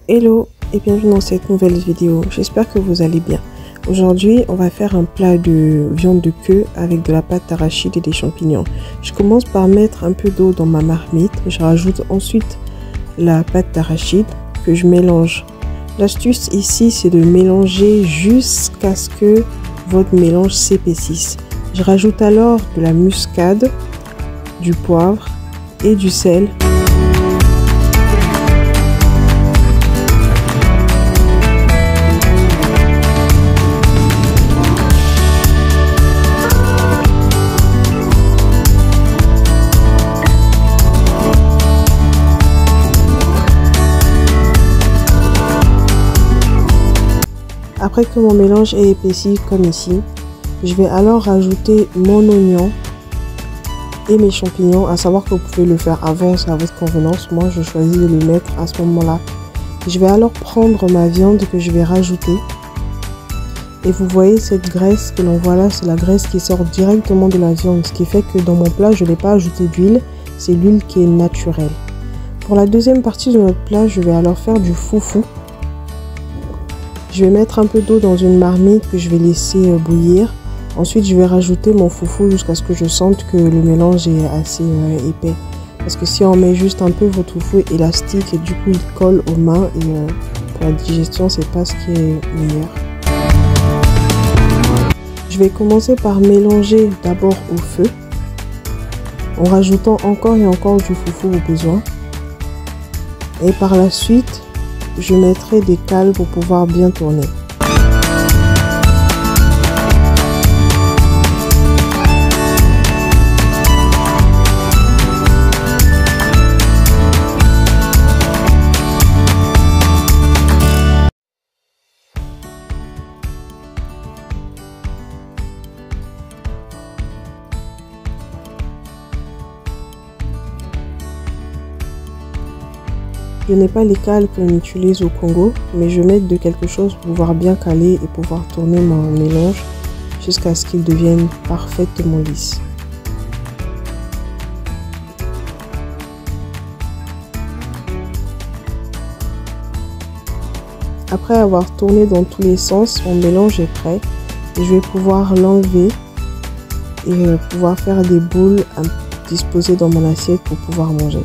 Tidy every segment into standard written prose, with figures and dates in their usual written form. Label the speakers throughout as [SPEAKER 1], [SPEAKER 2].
[SPEAKER 1] Hello et bienvenue dans cette nouvelle vidéo, j'espère que vous allez bien. Aujourd'hui on va faire un plat de viande de queue avec de la pâte d'arachide et des champignons. Je commence par mettre un peu d'eau dans ma marmite, je rajoute ensuite la pâte d'arachide que je mélange. L'astuce ici c'est de mélanger jusqu'à ce que votre mélange s'épaississe. Je rajoute alors de la muscade, du poivre et du sel. Après que mon mélange est épaissi comme ici, je vais alors rajouter mon oignon et mes champignons, à savoir que vous pouvez le faire avant, c'est à votre convenance. Moi je choisis de le mettre à ce moment-là. Je vais alors prendre ma viande que je vais rajouter. Et vous voyez cette graisse que l'on voit là, c'est la graisse qui sort directement de la viande. Ce qui fait que dans mon plat, je n'ai pas ajouté d'huile, c'est l'huile qui est naturelle. Pour la deuxième partie de notre plat, je vais alors faire du foufou. Je vais mettre un peu d'eau dans une marmite que je vais laisser bouillir. Ensuite, je vais rajouter mon foufou jusqu'à ce que je sente que le mélange est assez épais. Parce que si on met juste un peu, votre foufou est élastique et du coup il colle aux mains et pour la digestion, c'est pas ce qui est meilleur. Je vais commencer par mélanger d'abord au feu en rajoutant encore et encore du foufou au besoin. Et par la suite, je mettrai des cales pour pouvoir bien tourner. Je n'ai pas les cales qu'on utilise au Congo, mais je vais mettre de quelque chose pour pouvoir bien caler et pouvoir tourner mon mélange jusqu'à ce qu'il devienne parfaitement lisse. Après avoir tourné dans tous les sens, mon mélange est prêt et je vais pouvoir l'enlever et pouvoir faire des boules à disposer dans mon assiette pour pouvoir manger.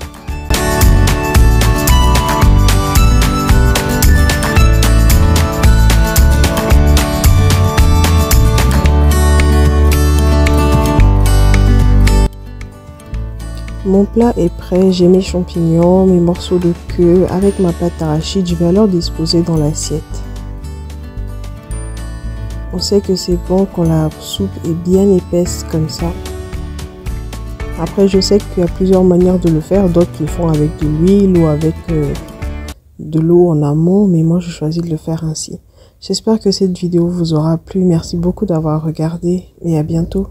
[SPEAKER 1] Mon plat est prêt, j'ai mes champignons, mes morceaux de queue avec ma pâte d'arachide, je vais alors disposer dans l'assiette. On sait que c'est bon quand la soupe est bien épaisse comme ça. Après je sais qu'il y a plusieurs manières de le faire, d'autres le font avec de l'huile ou avec de l'eau en amont, mais moi je choisis de le faire ainsi. J'espère que cette vidéo vous aura plu, merci beaucoup d'avoir regardé et à bientôt.